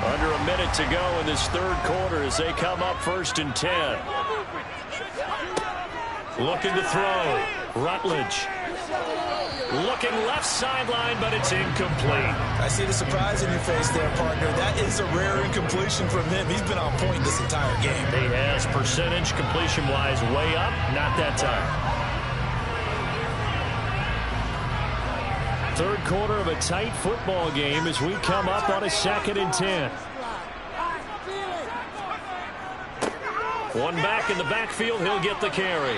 Under a minute to go in this third quarter as they come up 1st and 10. Looking to throw. Rutledge. Looking left sideline, but it's incomplete. I see the surprise in your face there, partner. That is a rare incompletion from him. He's been on point this entire game. He has percentage completion-wise way up. Not that time. Third quarter of a tight football game as we come up on a 2nd and 10. One back in the backfield, he'll get the carry.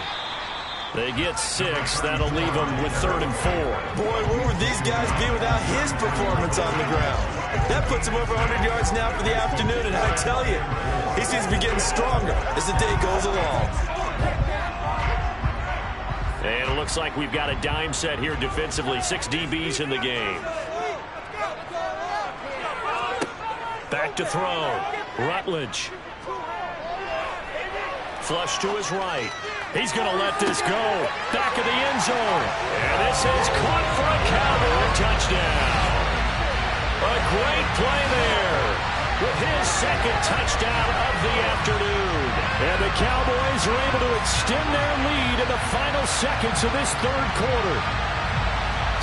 They get 6. That'll leave them with 3rd and 4. Boy, where would these guys be without his performance on the ground? That puts him over 100 yards now for the afternoon, and I tell you, he seems to be getting stronger as the day goes along. And it looks like we've got a dime set here defensively. 6 DBs in the game. Back to throw. Rutledge. Flush to his right. He's going to let this go. Back of the end zone. And this is caught for a Cowboy touchdown. A great play there with his 2nd touchdown of the afternoon. And the Cowboys are able to extend their lead in the final seconds of this third quarter.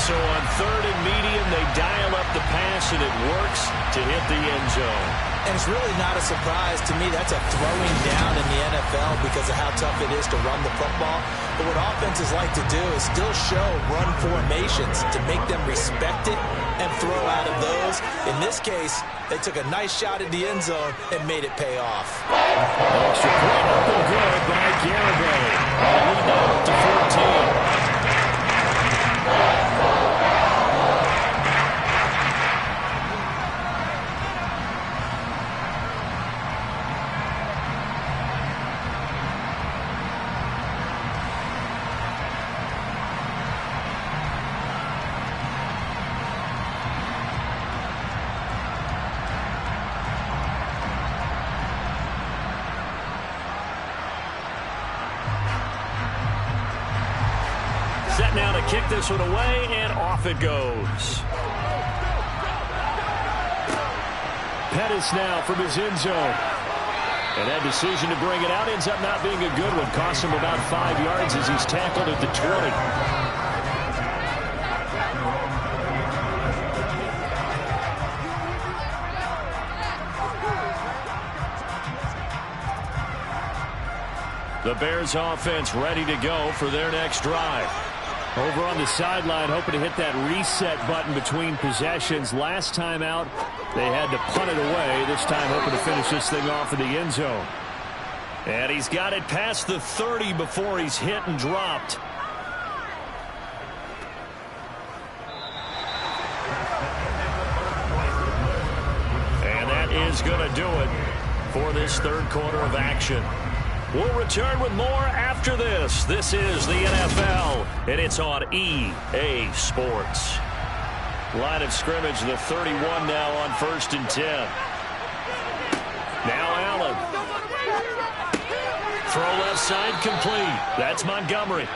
So on 3rd and medium, they dial up the pass, and it works to hit the end zone. And it's really not a surprise to me. That's a throwing down in the NFL because of how tough it is to run the football. But what offenses like to do is still show run formations to make them respect it and throw out of those. In this case, they took a nice shot at the end zone and made it pay off. Extra point up and good by Garibay. Lead now up to 14. Set now to kick this one away, and off it goes. Pettis now from his end zone. And that decision to bring it out ends up not being a good one. Costs him about 5 yards as he's tackled at the 20. The Bears offense ready to go for their next drive. Over on the sideline, hoping to hit that reset button between possessions. Last time out, they had to punt it away. This time, hoping to finish this thing off in the end zone. And he's got it past the 30 before he's hit and dropped. And that is going to do it for this third quarter of action. We'll return with more after this. This is the NFL, and it's on EA Sports. Line of scrimmage, the 31 now on 1st and 10. Now Allen. Throw left side complete. That's Montgomery.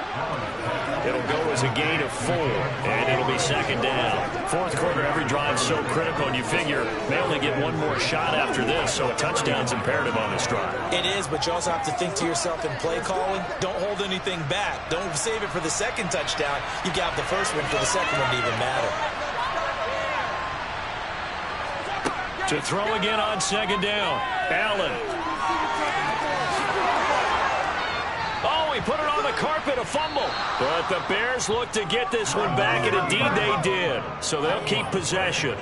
It'll go as a gain of 4, and it'll be 2nd down. Fourth quarter, every drive so critical, and you figure they only get one more shot after this, so a touchdown's imperative on this drive. It is, but you also have to think to yourself in play calling, don't hold anything back. Don't save it for the second touchdown. You got the first one for the second one to even matter. To throw again on 2nd down. Allen. Oh, he put it on the carpet, a fumble. But the Bears look to get this one back, and indeed they did. So they'll keep possession.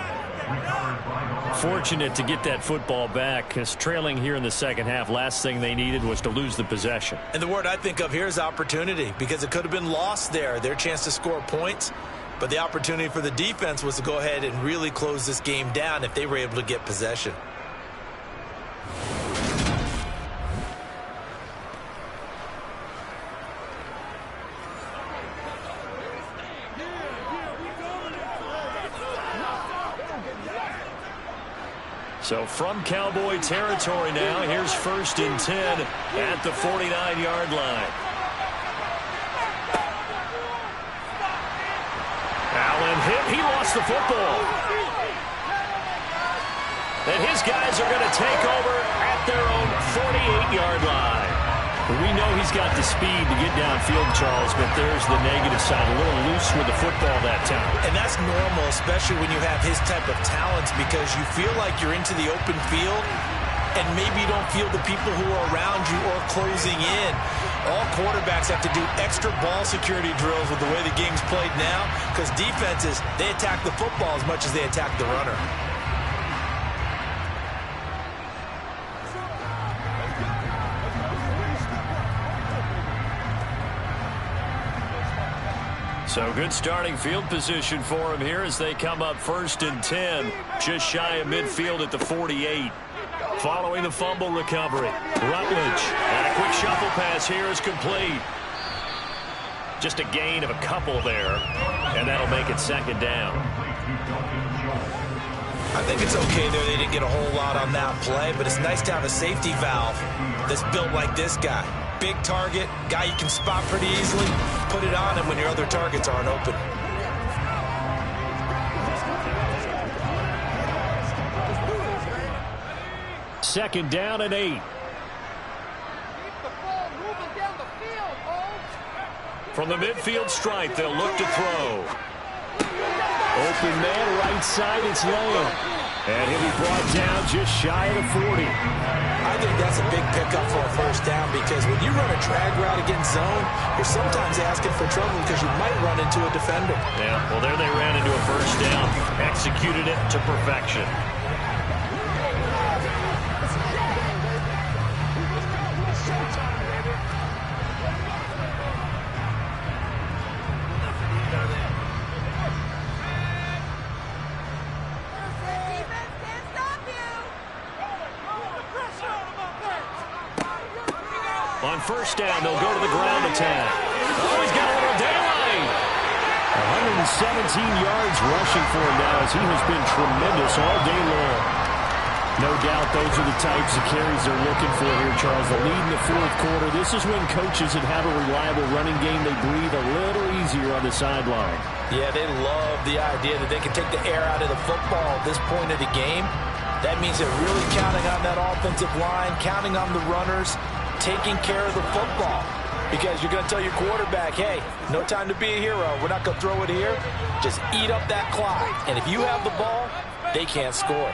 Fortunate to get that football back, because trailing here in the second half, last thing they needed was to lose the possession. And the word I think of here is opportunity, because it could have been lost there, their chance to score points. But the opportunity for the defense was to go ahead and really close this game down if they were able to get possession. So from Cowboy territory now, here's 1st and 10 at the 49-yard line. Allen hit. He lost the football. And his guys are going to take over at their own 48-yard line. We know he's got the speed to get downfield, Charles, but there's the negative side. A little loose with the football that time. And that's normal, especially when you have his type of talents, because you feel like you're into the open field and maybe you don't feel the people who are around you or closing in. All quarterbacks have to do extra ball security drills with the way the game's played now, because defenses, they attack the football as much as they attack the runner. So good starting field position for him here as they come up 1st and 10, just shy of midfield at the 48. Following the fumble recovery, Rutledge, and a quick shuffle pass here is complete. Just a gain of a couple there, and that'll make it 2nd down. I think it's okay there. They didn't get a whole lot on that play, but it's nice to have a safety valve that's built like this guy. Big target, guy you can spot pretty easily. Put it on him when your other targets aren't open. Second down and 8. From the midfield stripe, they'll look to throw. Open man, right side, it's Lamb. And he'll be brought down just shy of the 40. I think that's a big pickup for a first down because when you run a drag route against zone, you're sometimes asking for trouble because you might run into a defender. Yeah, well, there they ran into a first down. Executed it to perfection. On first down, they'll go to the ground attack. Oh, he's got a little daylight. 117 yards rushing for him now as he has been tremendous all day long. No doubt those are the types of carries they're looking for here, Charles. The lead in the fourth quarter. This is when coaches that have a reliable running game, they breathe a little easier on the sideline. Yeah, they love the idea that they can take the air out of the football at this point of the game. That means they're really counting on that offensive line, counting on the runners, taking care of the football. Because you're going to tell your quarterback, hey, no time to be a hero. We're not going to throw it here. Just eat up that clock. And if you have the ball, they can't score.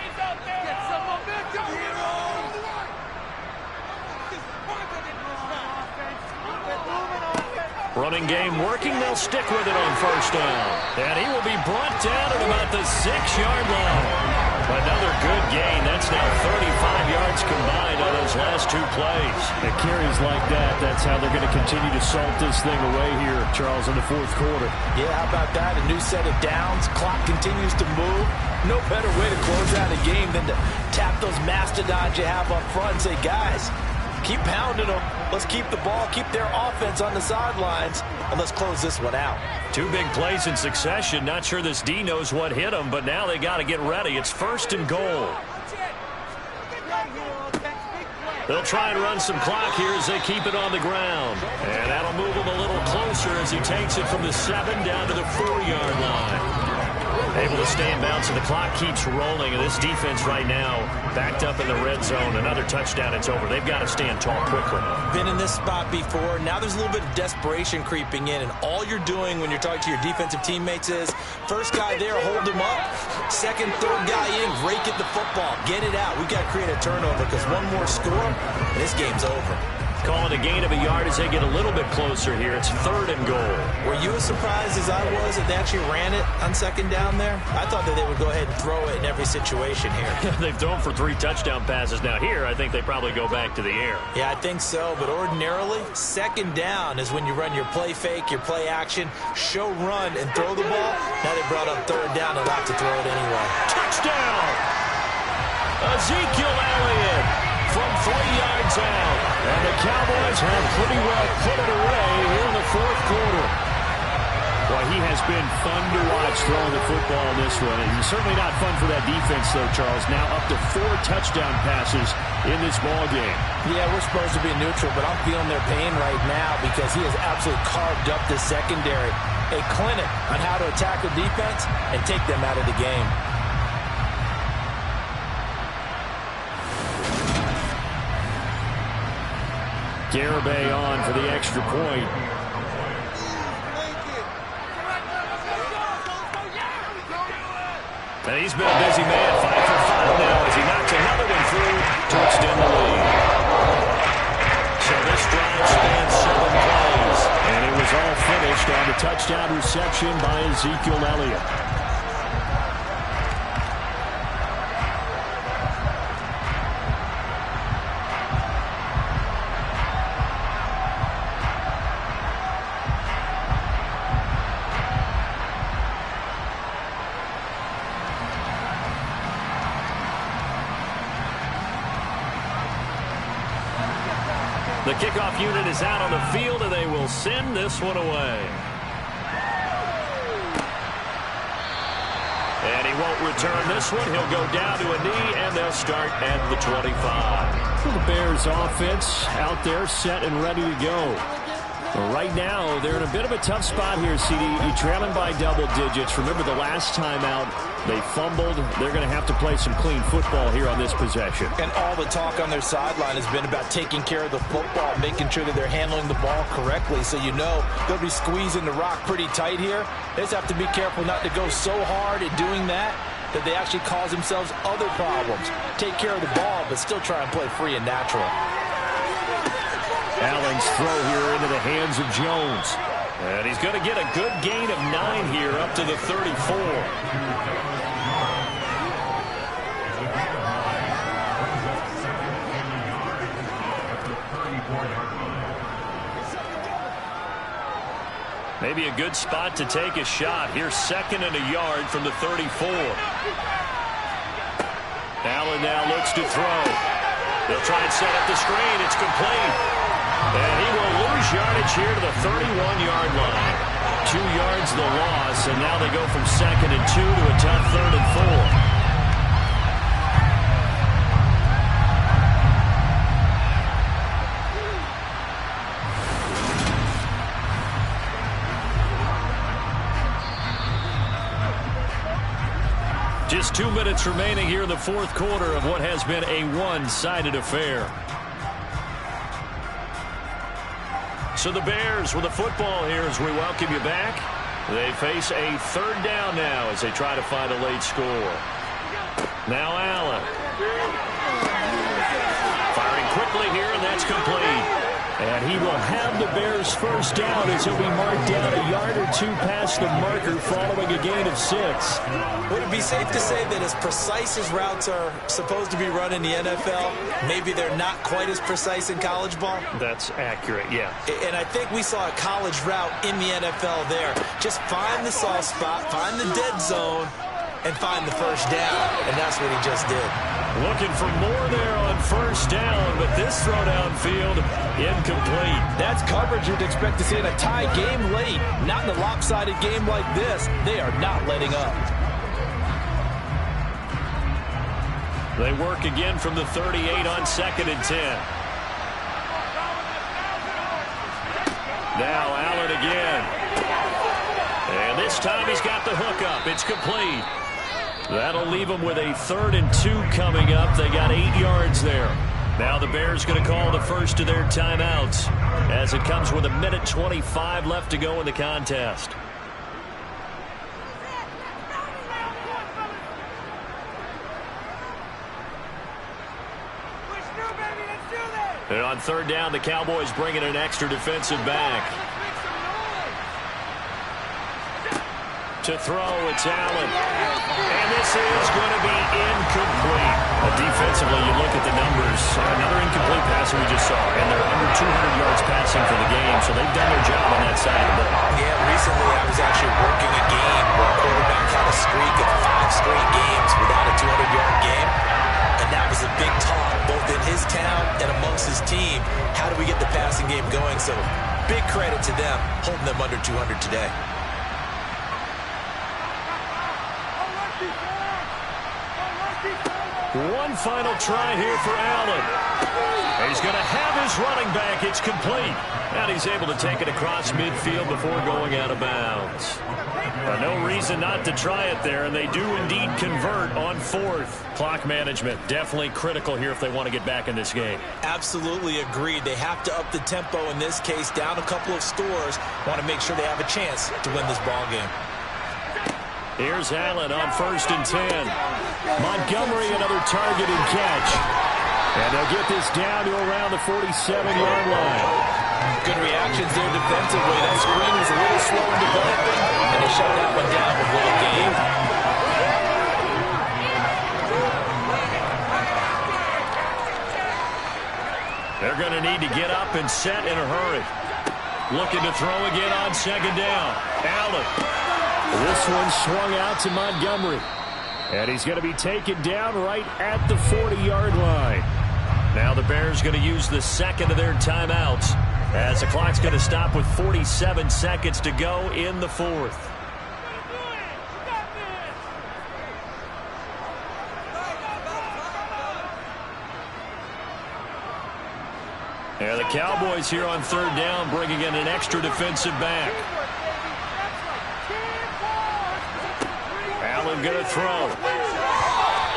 Running game working. They'll stick with it on first down. And he will be brought down at about the 6-yard line. Another good gain. That's now 35 yards combined on those last two plays. It carries like that. That's how they're going to continue to salt this thing away here, Charles, in the fourth quarter. Yeah, how about that? A new set of downs. Clock continues to move. No better way to close out a game than to tap those mastodons you have up front and say, guys, keep pounding them. Let's keep the ball, keep their offense on the sidelines, and let's close this one out. Two big plays in succession. Not sure this D knows what hit them, but now they got to get ready. It's first and goal. They'll try and run some clock here as they keep it on the ground. And that'll move him a little closer as he takes it from the 7 down to the 4-yard line. Able to stay in bounds, and the clock keeps rolling. And this defense right now backed up in the red zone. Another touchdown, it's over. They've got to stand tall quickly. Been in this spot before. Now there's a little bit of desperation creeping in. And all you're doing when you're talking to your defensive teammates is, first guy there, hold him up. Second, third guy in, rake at the football. Get it out. We've got to create a turnover because one more score, and this game's over. Calling a gain of a yard as they get a little bit closer here. It's third and goal. Were you as surprised as I was that they actually ran it on second down there? I thought that they would go ahead and throw it in every situation here. They've thrown for 3 touchdown passes. Now here, I think they probably go back to the air. Yeah, I think so. But ordinarily, second down is when you run your play fake, your play action, show run, and throw the ball. Now they brought up third down and like to throw it anyway. Touchdown! Ezekiel Elliott from 3 yards out. And the Cowboys have pretty well put it away here in the fourth quarter. Well, he has been fun to watch throwing the football in this one. And certainly not fun for that defense, though, Charles. Now up to 4 touchdown passes in this ball game. Yeah, we're supposed to be neutral, but I'm feeling their pain right now because he has absolutely carved up this secondary. A clinic on how to attack the defense and take them out of the game. Garibay on for the extra point. And he's been a busy man, 5 for 5 now as he knocks another one through to extend the lead. So this drive spans 7 plays. And it was all finished on the touchdown reception by Ezekiel Elliott. The kickoff unit is out on the field, and they will send this one away. And he won't return this one. He'll go down to a knee, and they'll start at the 25. For the Bears offense out there set and ready to go. Right now, they're in a bit of a tough spot here, CD. You're trailing by double digits. Remember the last time out, they fumbled. They're going to have to play some clean football here on this possession. And all the talk on their sideline has been about taking care of the football, making sure that they're handling the ball correctly. So you know they'll be squeezing the rock pretty tight here. They just have to be careful not to go so hard at doing that they actually cause themselves other problems. Take care of the ball, but still try and play free and natural. Allen's throw here into the hands of Jones. And he's going to get a good gain of 9 here up to the 34. Maybe a good spot to take a shot. Here's 2nd and a yard from the 34. Allen now looks to throw. They'll try and set up the screen. It's complete. And he will lose yardage here to the 31-yard line. 2 yards the loss, and now they go from 2nd and 2 to a tough 3rd and 4. Just 2 minutes remaining here in the 4th quarter of what has been a one-sided affair. So the Bears with the football here as we welcome you back. They face a 3rd down now as they try to find a late score. Now Allen. Firing quickly here, and that's complete. And he will have the Bears' 1st down as he'll be marked down a yard or 2 past the marker following a gain of 6. Would it be safe to say that as precise as routes are supposed to be run in the NFL, maybe they're not quite as precise in college ball? That's accurate, yeah. And I think we saw a college route in the NFL there. Just find the soft spot, find the dead zone, and find the 1st down. And that's what he just did. Looking for more there on 1st down, but this throw downfield incomplete. That's coverage you'd expect to see in a tie game late. Not in a lopsided game like this. They are not letting up. They work again from the 38 on 2nd and 10. Now Allen again. And this time he's got the hook up. It's complete. That'll leave them with a 3rd and 2 coming up. They got 8 yards there. Now the Bears going to call the first of their timeouts as it comes with 1:25 left to go in the contest. And on 3rd down, the Cowboys bringing an extra defensive back. To throw, it's Allen. And this is going to be incomplete. Defensively, you look at the numbers. Another incomplete pass we just saw. And they're under 200 yards passing for the game, so they've done their job on that side of the ball. Yeah, recently I was actually working a game where a quarterback had a streak of 5 straight games without a 200-yard game. And that was a big talk, both in his town and amongst his team. How do we get the passing game going? So big credit to them, holding them under 200 today. One final try here for Allen. He's going to have his running back. It's complete. And he's able to take it across midfield before going out of bounds. No reason not to try it there, and they do indeed convert on 4th. Clock management definitely critical here if they want to get back in this game. Absolutely agreed. They have to up the tempo in this case, down a couple of scores. Want to make sure they have a chance to win this ball game. Here's Allen on 1st and 10. Montgomery, another target and catch. And they'll get this down to around the 47-yard line. Good reactions there defensively. That screen was a little slow in developing, and they shut that one down with little gain. They're going to need to get up and set in a hurry. Looking to throw again on 2nd down. Allen. This one swung out to Montgomery. And he's going to be taken down right at the 40-yard line. Now the Bears going to use the 2nd of their timeouts as the clock's going to stop with 47 seconds to go in the 4th. And the Cowboys here on third down bringing in an extra defensive back. Allen going to throw.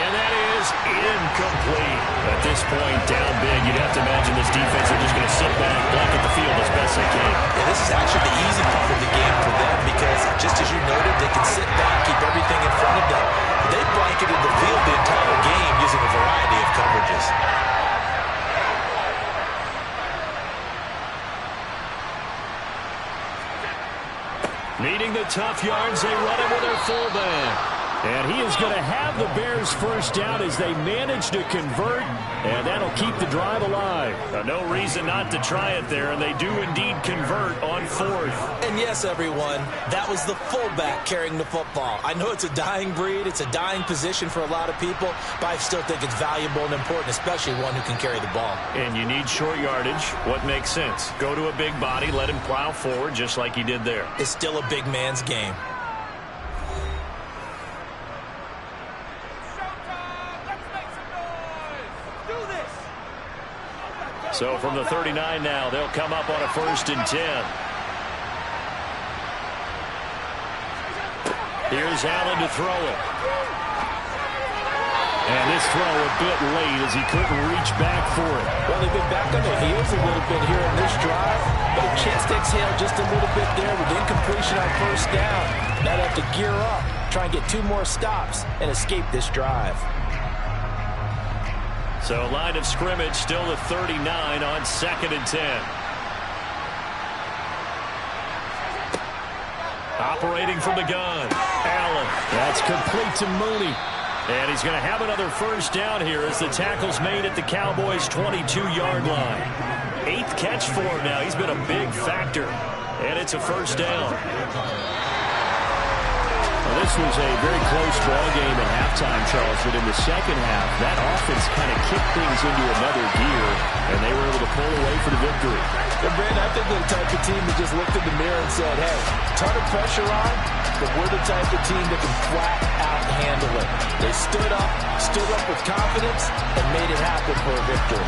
And that is incomplete. At this point, down big, you'd have to imagine this defense are just going to sit back, blanket the field as best they can. And this is actually the easy part of the game for them because, just as you noted, they can sit back, keep everything in front of them. They blanketed the field the entire game using a variety of coverages. Needing the tough yards, they run it with their fullback. And he is going to have the Bears first down as they manage to convert, and that'll keep the drive alive. No reason not to try it there, and they do indeed convert on fourth. And yes, everyone, that was the fullback carrying the football. I know it's a dying breed, it's a dying position for a lot of people, but I still think it's valuable and important, especially one who can carry the ball. And you need short yardage. What makes sense? Go to a big body, let him plow forward just like he did there. It's still a big man's game. So from the 39 now, they'll come up on a 1st and 10. Here's Allen to throw it. And this throw a bit late as he couldn't reach back for it. Well, they've been back on their heels a little bit here in this drive, but a chance to exhale just a little bit there with incompletion on first down. Now they have to gear up, try and get 2 more stops, and escape this drive. So line of scrimmage still the 39 on 2nd and 10. Operating from the gun. Allen. That's complete to Mooney. And he's going to have another first down here as the tackle's made at the Cowboys' 22-yard line. 8th catch for him now. He's been a big factor. And it's a first down. Well, this was a very close ball game at halftime, Charles, but in the second half, that offense kind of kicked things into another gear, and they were able to pull away for the victory. And Brandon, I think they're the type of team that just looked in the mirror and said, hey, ton of pressure on, but we're the type of team that can flat out handle it. They stood up with confidence, and made it happen for a victory.